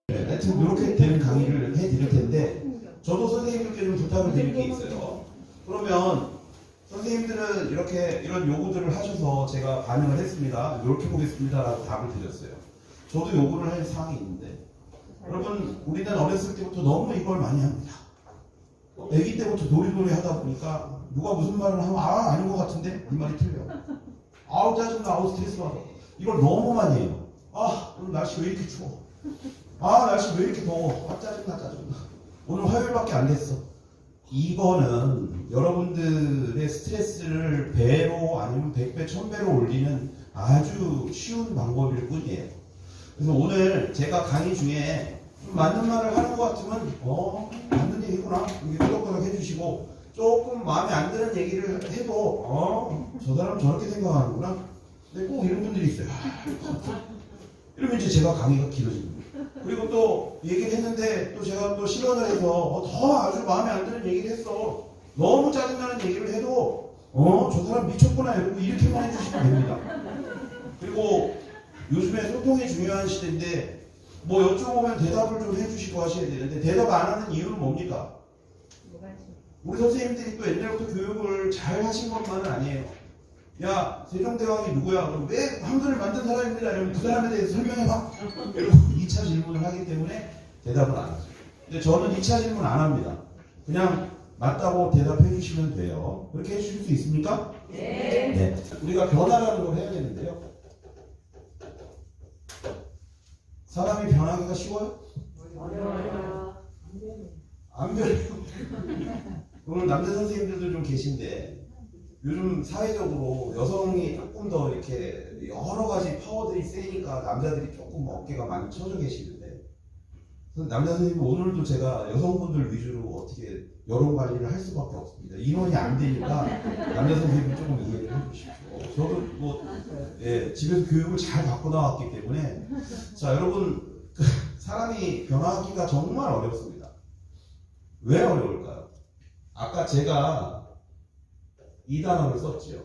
하여튼 이렇게 되는 강의를 해드릴 텐데, 저도 선생님들께 좀 부탁을 드릴 게 있어요. 그러면 선생님들은 이렇게 이런 요구들을 하셔서 제가 반영을 했습니다. 이렇게 보겠습니다 라고 답을 드렸어요. 저도 요구를 할 사항이 있는데, 여러분 우리는 어렸을 때부터 너무 이걸 많이 합니다. 아기 때부터 놀이놀이 하다 보니까 누가 무슨 말을 하면 아닌 것 같은데 이 말이 틀려. 아우 짜증나, 아우 스트레스 받아. 이걸 너무 많이 해요. 오늘 날씨 왜 이렇게 추워. 날씨 왜 이렇게 더워. 짜증나. 오늘 화요일밖에 안 됐어. 이거는 여러분들의 스트레스를 배로 아니면 100배, 1000배로 올리는 아주 쉬운 방법일 뿐이에요. 그래서 오늘 제가 강의 중에 좀 맞는 말을 하는 것 같으면 맞는 얘기구나 이렇게 끄덕끄덕 해주시고, 조금 마음에 안 드는 얘기를 해도 저 사람 저렇게 생각하는구나. 근데 꼭 이런 분들이 있어요. 이러면 이제 제가 강의가 길어집니다. 그리고 또 얘기를 했는데 또 제가 또 실언을 해서 더 아주 마음에 안 드는 얘기를 했어. 너무 짜증나는 얘기를 해도 저 사람 미쳤구나 이렇게만 해주시면 됩니다. 그리고 요즘에 소통이 중요한 시대인데 뭐 여쭤보면 대답을 좀 해주시고 하셔야 되는데, 대답 안 하는 이유는 뭡니까? 우리 선생님들이 또 옛날부터 교육을 잘 하신 것만은 아니에요. 야, 세종대왕이 누구야? 그럼 왜 황금을 만든 사람입니다. 이러면 그 사람에 대해서 설명해봐. 이러고 2차 질문을 하기 때문에 대답을 안 하죠. 근데 저는 2차 질문 안 합니다. 그냥 맞다고 대답해 주시면 돼요. 그렇게 해주실 수 있습니까? 네. 우리가 변화라는 걸 해야 되는데요. 사람이 변하기가 쉬워요? 어려워요. 안 변해요. 오늘 남자 선생님들도 좀 계신데, 요즘 사회적으로 여성이 조금 더 이렇게 여러 가지 파워들이 세니까 남자들이 조금 어깨가 많이 처져 계시는데, 남자 선생님 오늘도 제가 여성분들 위주로 어떻게 여론 관리를 할 수밖에 없습니다. 인원이 안 되니까 남자 선생님 조금 이해를 해주십시오. 저도 집에서 교육을 잘 받고 나왔기 때문에. 자, 여러분, 사람이 변화하기가 정말 어렵습니다. 왜 어려울까요? 아까 제가 이 단어를 썼지요.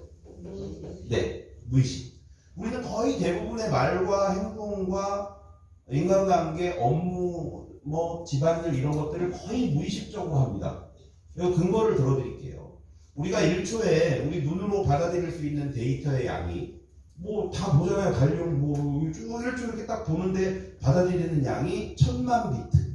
네, 무의식. 우리는 거의 대부분의 말과 행동과 인간관계, 업무, 집안일 이런 것들을 거의 무의식적으로 합니다. 이 근거를 들어드릴게요. 우리가 1초에 우리 눈으로 받아들일 수 있는 데이터의 양이 다 보잖아요. 달력 쭉 1초 이렇게 딱 보는데 받아들이는 양이 1000만 비트.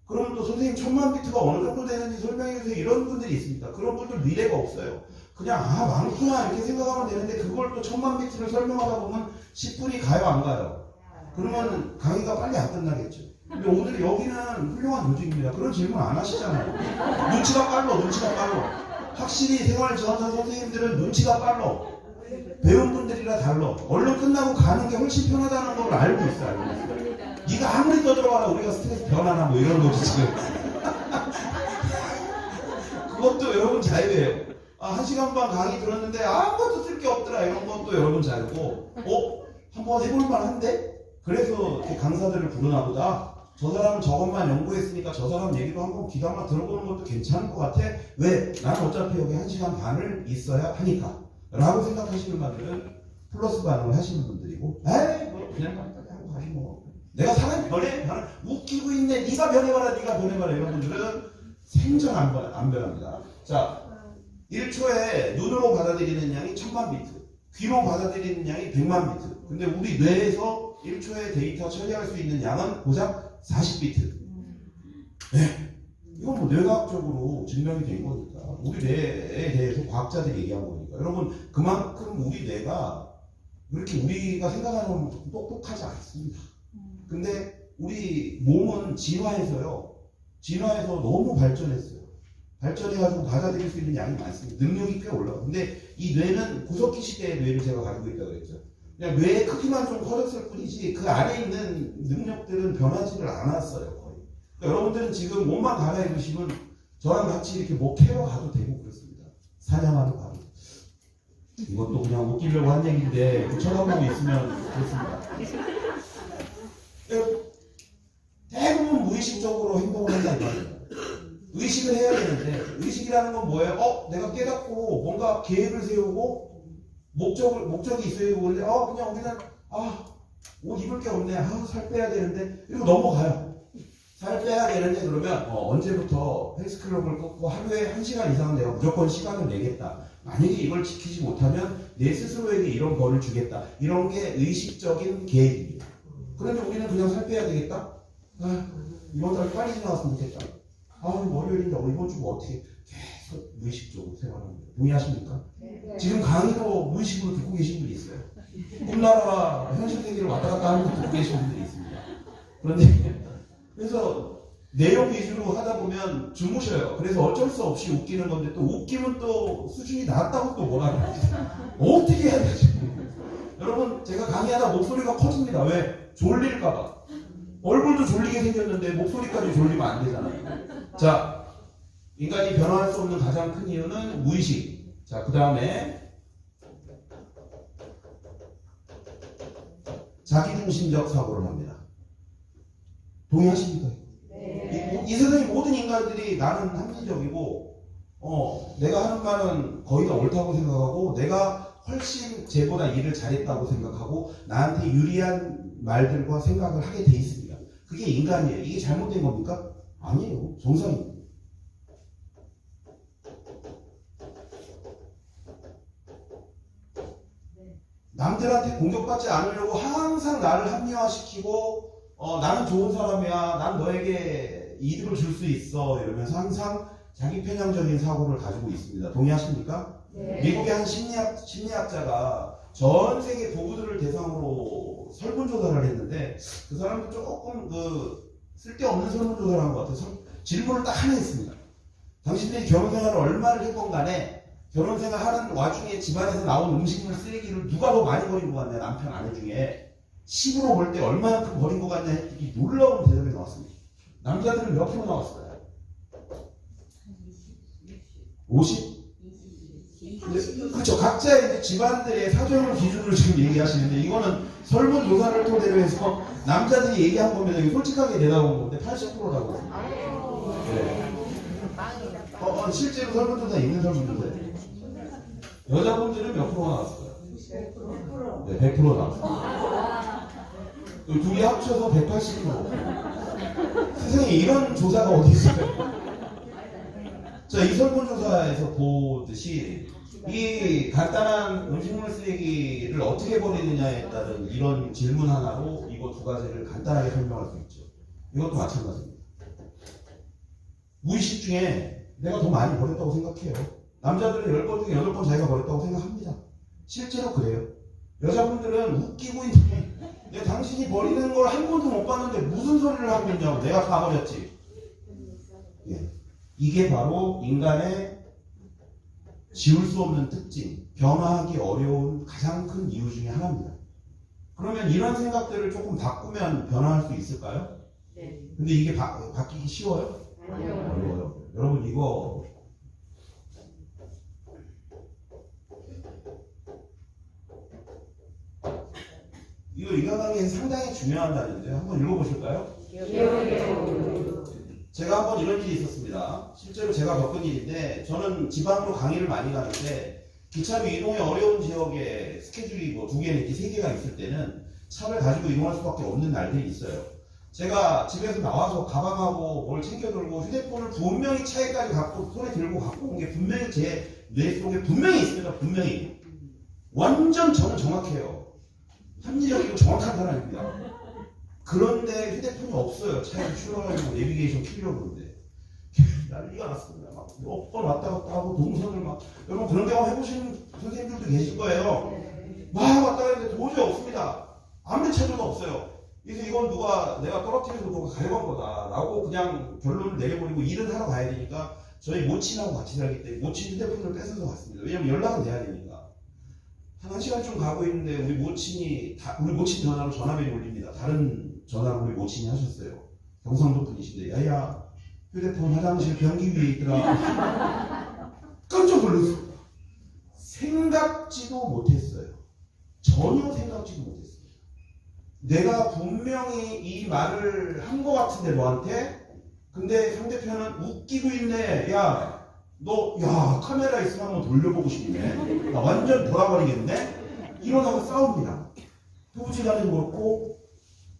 그럼 또 선생님 1000만 비트가 어느 정도 되는지 설명해 주세요. 이런 분들이 있습니다. 그런 분들 미래가 없어요. 그냥 많구나 이렇게 생각하면 되는데, 그걸 또 1000만 비트를 설명하다 보면 10분이 가요 안 가요? 그러면 강의가 빨리 안 끝나겠죠. 근데 오늘 여기는 훌륭한 조직입니다. 그런 질문 안 하시잖아요. 눈치가 빨라. 확실히 생활지원사 선생님들은 눈치가 빨라. 배운 분들이라 달라. 얼른 끝나고 가는 게 훨씬 편하다는 걸 알고 있어요. 네가 아무리 떠들어봐라 우리가 스트레스 변하나 이런 거지 지금. 그것도 여러분 자유예요. 1시간 반 강의 들었는데 아무것도 쓸 게 없더라 이런 것도 여러분 자유고, 한번 해볼만 한데? 그래서 이렇게 강사들을 부르나 보다. 저 사람은 저것만 연구했으니까 저 사람 얘기도 한번 귀담아 들어보는 것도 괜찮을 것 같아. 왜? 난 어차피 여기 1시간 반을 있어야 하니까 라고 생각하시는 분들은 플러스 반응을 하시는 분들이고, 그냥 하고 가시 내가 사람이 변해? 웃기고 있네. 네가 변해봐라 이런 분들은 생전 안 변합니다. 자, 1초에 눈으로 받아들이는 양이 1000만 비트, 귀로 받아들이는 양이 100만 비트. 근데 우리 뇌에서 1초에 데이터 처리할 수 있는 양은 고작 40비트. 네. 이건 뇌과학적으로 증명이 된 거니까. 우리 뇌에 대해서 과학자들이 얘기한 거니까. 여러분, 그만큼 우리 뇌가 그렇게 우리가 생각하는 것만큼 똑똑하지 않습니다. 근데 우리 몸은 진화해서 너무 발전했어요. 발전해가지고 받아들일 수 있는 양이 많습니다. 능력이 꽤 올라가요. 근데 이 뇌는 구석기 시대의 뇌를 제가 가지고 있다고 그랬죠. 그냥 뇌의 크기만 좀 커졌을 뿐이지 그 안에 있는 능력들은 변하지를 않았어요. 거의. 그러니까 여러분들은 지금 몸만 갈아입으시면 저랑 같이 이렇게 캐러 가도 되고 그렇습니다. 사냥하러 가도. 이것도 그냥 웃기려고 한 얘기인데 쳐다보고 있으면 그렇습니다. 대부분 무의식적으로 행동을 한다는 거예요. 의식을 해야 되는데, 의식이라는 건 뭐예요? 내가 깨닫고 뭔가 계획을 세우고 목적이 있어야 되는데, 그냥 우리는, 옷 입을 게 없네. 살 빼야 되는데. 이러고 넘어가요. 살 빼야 되는데, 그러면, 언제부터 헬스클럽을 끊고 하루에 1시간 이상은 내가 무조건 시간을 내겠다. 만약에 이걸 지키지 못하면 내 스스로에게 이런 벌을 주겠다. 이런 게 의식적인 계획이에요. 그런데 우리는 그냥 살 빼야 되겠다? 이번 달 빨리 지나갔으면 좋겠다. 월요일인데 이번 주 뭐 어떻게 계속 무의식적으로 생활합니다. 동의하십니까? 네. 지금 강의도 무의식으로 듣고 계신 분이 있어요. 꿈나라와 현실 세계를 왔다 갔다 하면서 듣고 계신 분들이 있습니다. 그런데 그래서 내용 위주로 하다 보면 주무셔요. 그래서 어쩔 수 없이 웃기는 건데 또 웃기면 또 수준이 낮다고 또 뭐라 그럽니다. 어떻게 해야 되지? 여러분 제가 강의하다 목소리가 커집니다. 왜? 졸릴까봐. 얼굴도 졸리게 생겼는데 목소리까지 졸리면 안 되잖아요. 자, 인간이 변화할 수 없는 가장 큰 이유는 무의식. 자, 그 다음에 자기중심적 사고를 합니다. 동의하십니까? 네. 이 세상의 모든 인간들이 나는 합리적이고, 내가 하는 말은 거의 다 옳다고 생각하고, 내가 훨씬 쟤보다 일을 잘했다고 생각하고, 나한테 유리한 말들과 생각을 하게 돼 있습니다. 그게 인간이에요. 이게 잘못된 겁니까? 아니에요. 정상입니다. 남들한테 공격받지 않으려고 항상 나를 합리화시키고 나는 좋은 사람이야. 난 너에게 이득을 줄 수 있어. 이러면서 항상 자기 편향적인 사고를 가지고 있습니다. 동의하십니까? 네. 미국의 한 심리학자가 전 세계 부부들을 대상으로 설문조사를 했는데 그 사람도 조금 쓸데없는 설문조사를 한 것 같아요. 질문을 딱 하나 했습니다. 당신들이 결혼생활을 얼마를 했건 간에 결혼생활 하는 와중에 집안에서 나온 음식물 쓰레기를 누가 더 많이 버린 것 같냐, 남편 아내 중에 10으로 볼 때 얼마만큼 버린 것 같냐 했더니 놀라운 대답이 나왔습니다. 남자들은 몇 프로 나왔어요? 50? 그렇죠. 각자의 이제 집안들의 사정을 기준으로 지금 얘기하시는데 이거는 설문조사를 토대로 해서 남자들이 얘기한 겁니다. 이거 솔직하게 대답한 건데 80%라고 했습니다. 네. 실제로 설문조사 있는 설문조사예요. 여자분들은 몇 프로가 나왔어요? 100%. 네, 100% 나왔어요. 둘이 합쳐서 180%. 세상에 이런 조사가 어디 있어요? 자, 이 설문조사에서 보듯이 이 간단한 음식물 쓰레기를 어떻게 버리느냐에 따른 이런 질문 하나로 이거 두 가지를 간단하게 설명할 수 있죠. 이것도 마찬가지입니다. 무의식 중에 내가 더 많이 버렸다고 생각해요. 남자들은 10번 중에 8번 자기가 버렸다고 생각합니다. 실제로 그래요. 여자분들은 웃기고 있는데 내가 당신이 버리는 걸 한 번도 못 봤는데 무슨 소리를 하고 있냐고. 내가 다 버렸지. 예. 이게 바로 인간의 지울 수 없는 특징, 변화하기 어려운 가장 큰 이유 중에 하나입니다. 그러면 이런 생각들을 조금 바꾸면 변화할 수 있을까요? 네. 근데 이게 바뀌기 쉬워요? 어려워요. 여러분 이거 인간관계에 상당히 중요한 말인데요. 한번 읽어보실까요? 제가 한번 이런 일이 있었습니다. 실제로 제가 겪은 일인데 저는 지방으로 강의를 많이 가는데 기차로 이동이 어려운 지역에 스케줄이 뭐 2개 내지 3개가 있을 때는 차를 가지고 이동할 수밖에 없는 날들이 있어요. 제가 집에서 나와서 가방하고 뭘 챙겨 들고 휴대폰을 분명히 차에까지 손에 들고 갖고 온 게 분명히 제 뇌 속에 분명히 있습니다. 분명히. 완전 저는 정확해요. 합리적이고 정확한 사람입니다. 그런데 휴대폰이 없어요. 차에 출발하고 내비게이션 키려고 그러는데 난리가 났습니다. 막 몇 번 왔다 갔다 하고 동선을 막 여러분 그런 경험 해보신 선생님들도 계실 거예요. 막 왔다 갔는데 도저히 없습니다. 아무리 찾아도 없어요. 그래서 이건 내가 떨어뜨려서 누가 가져간 거다라고 그냥 결론을 내려버리고 일은 하러 가야 되니까 저희 모친하고 같이 살기 때문에 모친 휴대폰을 뺏어서 갔습니다. 왜냐면 연락은 돼야 되니까. 한 1시간쯤 가고 있는데 우리 모친 전화로 전화벨이 울립니다. 다른 전화로 우리 모친이 하셨어요. 경상도 분이신데 야야 휴대폰 화장실 변기 위에 있더라. 깜짝 놀랐어요. 생각지도 못했어요. 전혀 생각지도 못했어요. 내가 분명히 이 말을 한 것 같은데 너한테 근데 상대편은 웃기고 있네. 야 너, 야, 카메라 있으면 한번 돌려보고 싶네. 나 완전 돌아버리겠네? 이러다가 싸웁니다. 부부지간에도 그렇고,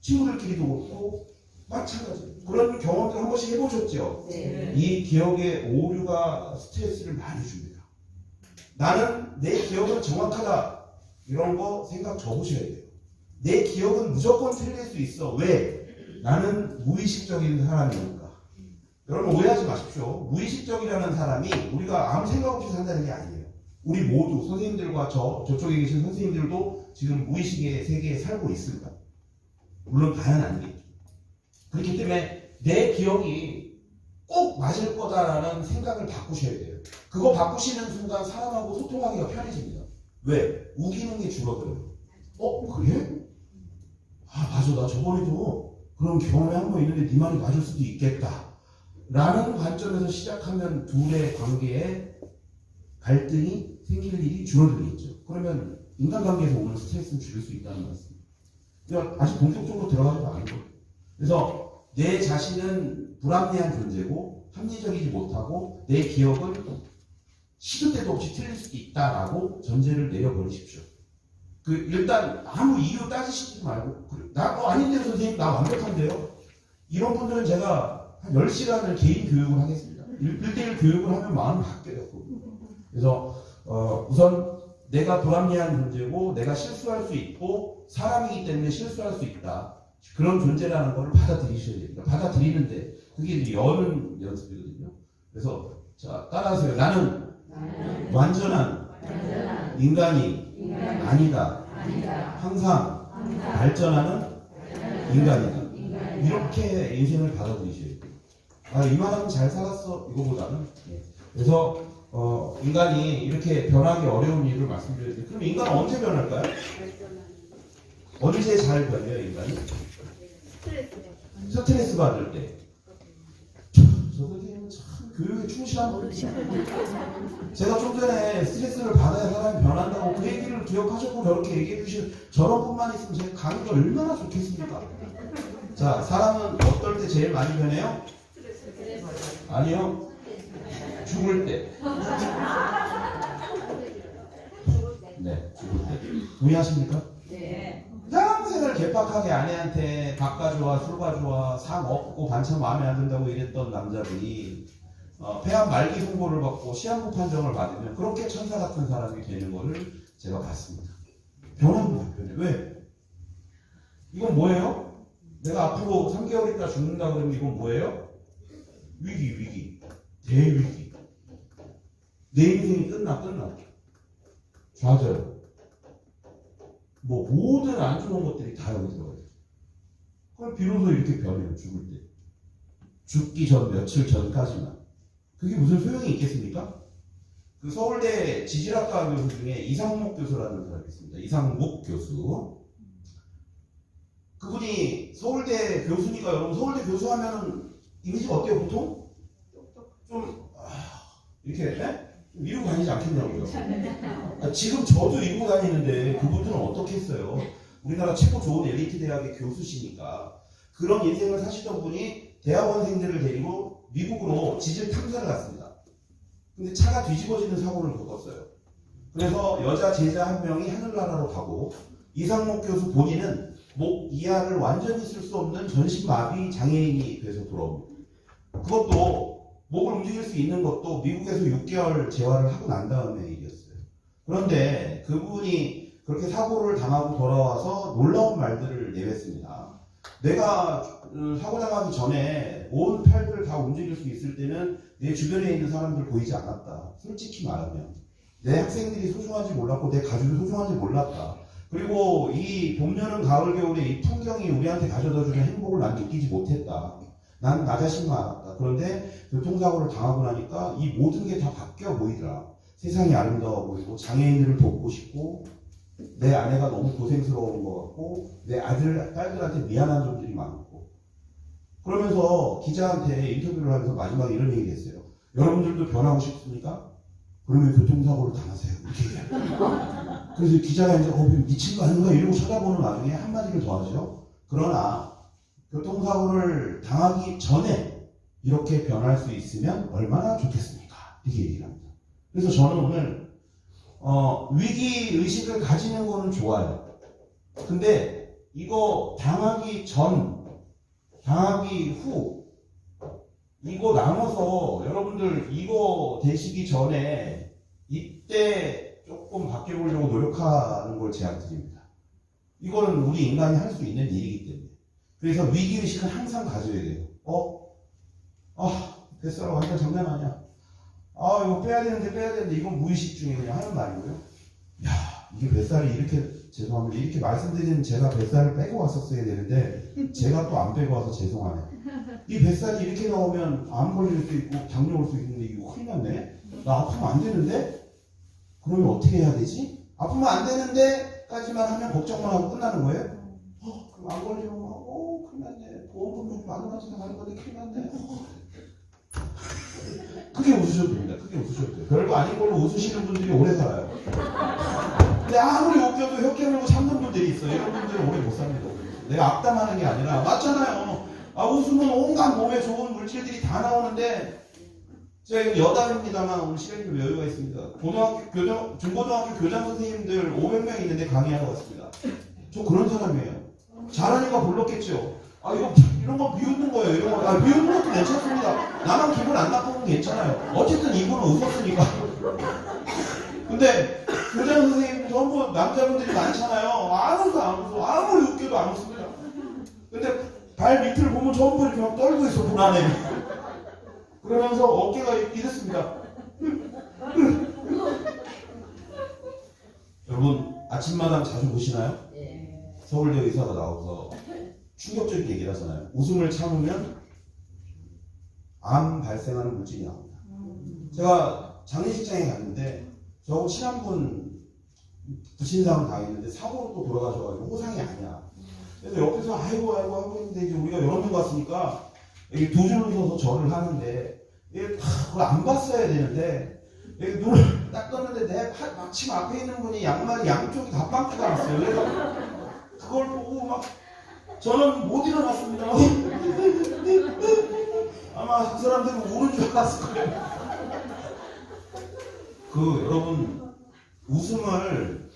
친구들끼리도 그렇고, 마찬가지. 그런 경험들 한 번씩 해보셨죠? 네. 이 기억의 오류가 스트레스를 많이 줍니다. 나는 내 기억은 정확하다. 이런 거 생각 적으셔야 돼요. 내 기억은 무조건 틀릴 수 있어. 왜? 나는 무의식적인 사람이니까. 여러분 오해하지 마십시오. 무의식적이라는 사람이 우리가 아무 생각 없이 산다는 게 아니에요. 우리 모두 선생님들과 저쪽에 계신 선생님들도 지금 무의식의 세계에 살고 있습니다. 물론 다는 아니겠죠. 그렇기 때문에 내 기억이 꼭 맞을 거다라는 생각을 바꾸셔야 돼요. 그거 바꾸시는 순간 사람하고 소통하기가 편해집니다. 왜? 우기는 게 줄어들어요. 그래? 아 맞아, 나 저번에도 그런 경험이 한 번 있는데 네 말이 맞을 수도 있겠다 라는 관점에서 시작하면 둘의 관계에 갈등이 생길 일이 줄어들겠죠. 그러면 인간관계에서 오는 스트레스는 줄일 수 있다는 말씀입니다. 그러니까 아직 본격적으로 들어가지도 않은 거예요. 그래서 내 자신은 불합리한 존재고 합리적이지 못하고 내 기억은 시도 때도 없이 틀릴 수도 있다라고 전제를 내려버리십시오. 일단 아무 이유 따지시지 말고 나 아닌데요 선생님, 나 완벽한데요? 이런 분들은 제가 한 10시간을 개인 교육을 하겠습니다. 1대1 교육을 하면 마음이 바뀌어요. 그래서 우선 내가 불합리한 존재고 내가 실수할 수 있고 사람이기 때문에 실수할 수 있다. 그런 존재라는 걸 받아들이셔야 됩니다. 받아들이는데 그게 이제 여는 연습이거든요. 그래서 자 따라하세요. 나는 완전한 인간이 아니다. 항상 발전하는 인간이다. 이렇게 인생을 받아들이셔야 돼요. 아, 이만하면 잘 살았어. 이거보다는. 그래서 인간이 이렇게 변하기 어려운 이유를 말씀드렸는데 그럼 인간은 언제 변할까요? 언제 잘 변해요, 인간이? 스트레스 받을 때. 저 선생님은 참 교육에 충실한 분이시죠. 제가 좀 전에 스트레스를 받아야 사람이 변한다고 그 얘기를 기억하셨고 저렇게 얘기해 주신 저런 분만 있으면 제 강의가 얼마나 좋겠습니까? 자, 사람은 어떨 때 제일 많이 변해요? 아니요. 죽을 때. 네, 죽을 때. 동의하십니까? 네. 평생을 개팍하게 아내한테 밥가 좋아, 술가 좋아, 상 없고 반찬 마음에 안 든다고 이랬던 남자들이 폐암 말기 선고를 받고 시한부 판정을 받으면 그렇게 천사 같은 사람이 되는 거를 제가 봤습니다. 변합니다. 변해. 왜? 이건 뭐예요? 내가 앞으로 3개월 있다 죽는다 그러면 이건 뭐예요? 위기. 대위기. 내 인생이 끝나. 좌절. 뭐 모든 안 좋은 것들이 다 여기 들어가요. 그럼 비로소 이렇게 변해요. 죽을 때. 죽기 전 며칠 전까지만. 그게 무슨 소용이 있겠습니까? 그 서울대 지질학과 교수 중에 이상묵 교수라는 사람이 있습니다. 이상묵 교수. 그분이 서울대 교수니까 여러분 서울대 교수 하면은 이미지가 어때요 보통? 좀 이렇게 이러고 다니지 않겠냐고요. 지금 저도 이러고 다니는데 그분들은 어떻게 했어요? 우리나라 최고 좋은 엘리트 대학의 교수시니까 그런 인생을 사시던 분이 대학원생들을 데리고 미국으로 지질 탐사를 갔습니다. 근데 차가 뒤집어지는 사고를 겪었어요. 그래서 여자 제자 한 명이 하늘나라로 가고 이상목 교수 본인은 목 이하를 완전히 쓸 수 없는 전신마비 장애인이 돼서 돌아옵니다. 그것도 목을 움직일 수 있는 것도 미국에서 6개월 재활을 하고 난 다음에 일이었어요. 그런데 그분이 그렇게 사고를 당하고 돌아와서 놀라운 말들을 내뱉습니다. 내가 사고 당하기 전에 온 팔을 다 움직일 수 있을 때는 내 주변에 있는 사람들 보이지 않았다. 솔직히 말하면 내 학생들이 소중한지 몰랐고 내 가족이 소중한지 몰랐다. 그리고 이 봄, 여름, 가을, 겨울에 이 풍경이 우리한테 가져다주는 행복을 난 느끼지 못했다. 난 나 자신만 알았다. 그런데 교통사고를 당하고 나니까 이 모든 게 다 바뀌어 보이더라. 세상이 아름다워 보이고 장애인들을 돕고 싶고 내 아내가 너무 고생스러운 것 같고 내 딸들한테 미안한 점들이 많고 그러면서 기자한테 인터뷰를 하면서 마지막에 이런 얘기를 했어요. 여러분들도 변하고 싶습니까? 그러면 교통사고를 당하세요. 이렇게 얘기해요. 그래서 기자가 이제 미친 거 아닌가 이러고 쳐다보는 와중에 한마디를 더 하죠. 그러나 교통사고를 당하기 전에 이렇게 변할 수 있으면 얼마나 좋겠습니까? 이렇게 얘기를 합니다. 그래서 저는 오늘 위기 의식을 가지는 거는 좋아요. 근데 이거 당하기 전, 당하기 후 이거 나눠서 여러분들 이거 되시기 전에 이때 조금 바뀌어보려고 노력하는 걸 제안 드립니다. 이거는 우리 인간이 할 수 있는 일이기 때문에. 그래서 위기의식은 항상 가져야 돼요. 뱃살 완전 장난 아니야. 이거 빼야 되는데 이건 무의식 중에 그냥 하는 말이고요. 야, 이게 뱃살이 이렇게, 죄송합니다. 이렇게 말씀드리는 제가 뱃살을 빼고 왔었어야 되는데 제가 또 안 빼고 와서 죄송하네요. 이 뱃살이 이렇게 나오면 암 걸릴 수도 있고 당뇨 올 수 있는데 이거 큰일 났네. 나 아프면 안 되는데? 그러면 어떻게 해야 되지? 아프면 안 되는데 까지만 하면 걱정만 하고 끝나는 거예요? 그럼 안 걸리면 큰일 났네. 보험금도 만 원짜리 가는 건데 큰일 났네. 크게 웃으셔도 됩니다. 크게 웃으셔도 돼요. 별거 아닌 걸로 웃으시는 분들이 오래 살아요. 근데 아무리 웃겨도 혀 깨물고 참는 분들이 있어요. 이런 분들은 오래 못 삽니다. 내가 악담하는 게 아니라 맞잖아요. 웃으면 온갖 몸에 좋은 물질들이 다 나오는데 제가 여담입니다만 오늘 시간이 좀 여유가 있습니다. 중고등학교 교장 선생님들 500명 있는데 강의하러 왔습니다. 저 그런 사람이에요. 잘하니까 불렀겠죠. 이런 거 비웃는 거예요. 이런 거. 비웃는 것도 괜찮습니다. 나만 기분 안 나쁘면 괜찮아요. 어쨌든 이분은 웃었으니까. 근데 교장 선생님 전부 남자분들이 많잖아요. 안 웃어. 아무리 웃겨도 안 웃습니다. 근데 발 밑을 보면 전부 이렇게 막 떨고 있어, 불안해. 그러면서 어깨가 이랬습니다. 여러분, 아침마당 자주 보시나요? 서울대 의사가 나와서 충격적인 얘기를 하잖아요. 웃음을 참으면 암 발생하는 물질이 나옵니다. 제가 장례식장에 갔는데 저하고 친한 분 부친상을 당했는데 사고로 또 돌아가셔가지고 호상이 아니야. 그래서 옆에서 아이고 하고 있는데 이제 우리가 여러 명 갔으니까 여기 두 줄을 서서 절을 하는데 이게 그걸 안 봤어야 되는데 여기 눈을 딱 떴는데 내 마침 앞에 있는 분이 양말이 양쪽이 다 빵꾸가 났어요. 그래서 그걸 보고 막 저는 못 일어났습니다. 아마 그 사람들은 우는 줄 알았을 거예요. 여러분 웃음을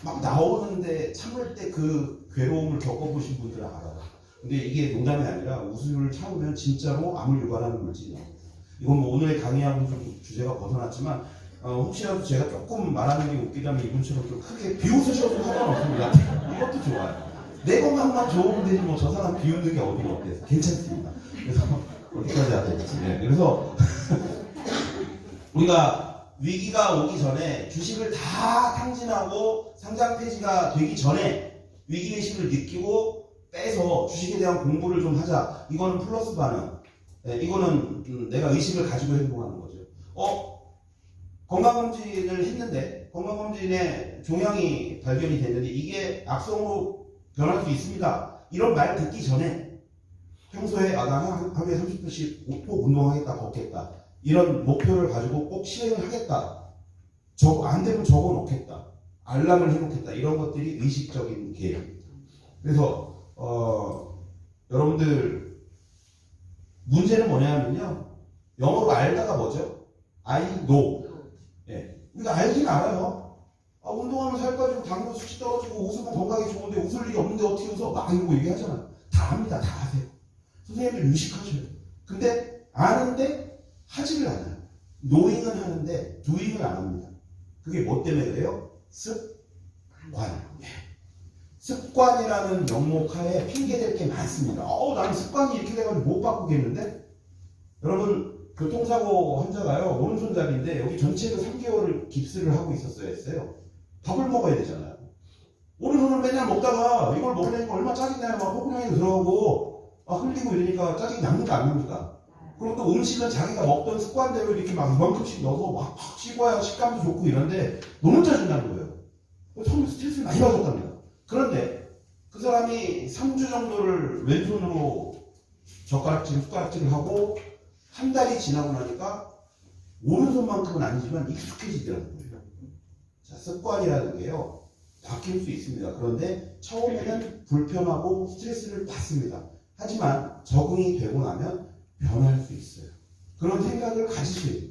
막 나오는데 참을 때 그 괴로움을 겪어보신 분들은 알아요. 근데 이게 농담이 아니라 웃음을 참으면 진짜로 암을 유발하는 물질이 나옵니다. 이건 뭐 오늘의 강의하고는 좀 주제가 벗어났지만 혹시라도 제가 조금 말하는 게 웃기다면 이분처럼 좀 크게 비웃으셔도 상관없습니다. 이것도 좋아요. 내 건강만 좋으면 되지 뭐 저 사람 비웃는 게 어디가 어때서 괜찮습니다. 그래서 어디까지 해야 되지? 그래서 우리가 위기가 오기 전에 주식을 다 탕진하고 상장 폐지가 되기 전에 위기의식을 느끼고 빼서 주식에 대한 공부를 좀 하자. 이거는 플러스 반응. 이거는 내가 의식을 가지고 행동하는 거죠. 건강검진을 했는데 건강검진에 종양이 발견이 됐는데 이게 악성으로 변할 수 있습니다. 이런 말 듣기 전에 평소에 나 하루에 30분씩 꼭 운동하겠다, 걷겠다. 이런 목표를 가지고 꼭 실행을 하겠다. 안 되면 적어 놓겠다. 알람을 해놓겠다. 이런 것들이 의식적인 계획입니다. 그래서 여러분들 문제는 뭐냐면요. 영어로 알다가 뭐죠? I know. 우리가 알긴 알아요. 운동하면 살 빠지고 당뇨 수치 떨어지고 웃으면 건강이 좋은데 웃을 일이 없는데 어떻게 웃어? 막 이러고 얘기하잖아요. 다 압니다. 다 아세요. 선생님들 의식하셔요. 근데 아는데 하지를 않아요. knowing은 하는데 doing을 안 합니다. 그게 뭐 때문에 그래요? 습관. 습관이라는 명목하에 핑계댈 게 많습니다. 나는 습관이 이렇게 돼가지고 못 바꾸겠는데? 여러분 교통사고 환자가요 오른손잡이인데 여기 전체를 3개월을 깁스를 하고 있었어야 했어요. 밥을 먹어야 되잖아요. 오른손을 맨날 먹다가 이걸 먹으니까 얼마나 짜증나요. 막 호구량이 들어가고 막 흘리고 이러니까 짜증이 납니까 안 납니까? 그리고 또 음식은 자기가 먹던 습관대로 이렇게 막 이만큼씩 넣어서 막 씹어야 식감도 좋고 이런데 너무 짜증나는 거예요. 처음에 스트레스를 많이 받았답니다. 그런데 그 사람이 3주 정도를 왼손으로 젓가락질, 숟가락질을 하고 한 달이 지나고 나니까 오른손만큼은 아니지만 익숙해지더라는 거예요. 자, 습관이라는 게요 바뀔 수 있습니다. 그런데 처음에는 불편하고 스트레스를 받습니다. 하지만 적응이 되고 나면 변할 수 있어요. 그런 생각을 가지셔야 돼요.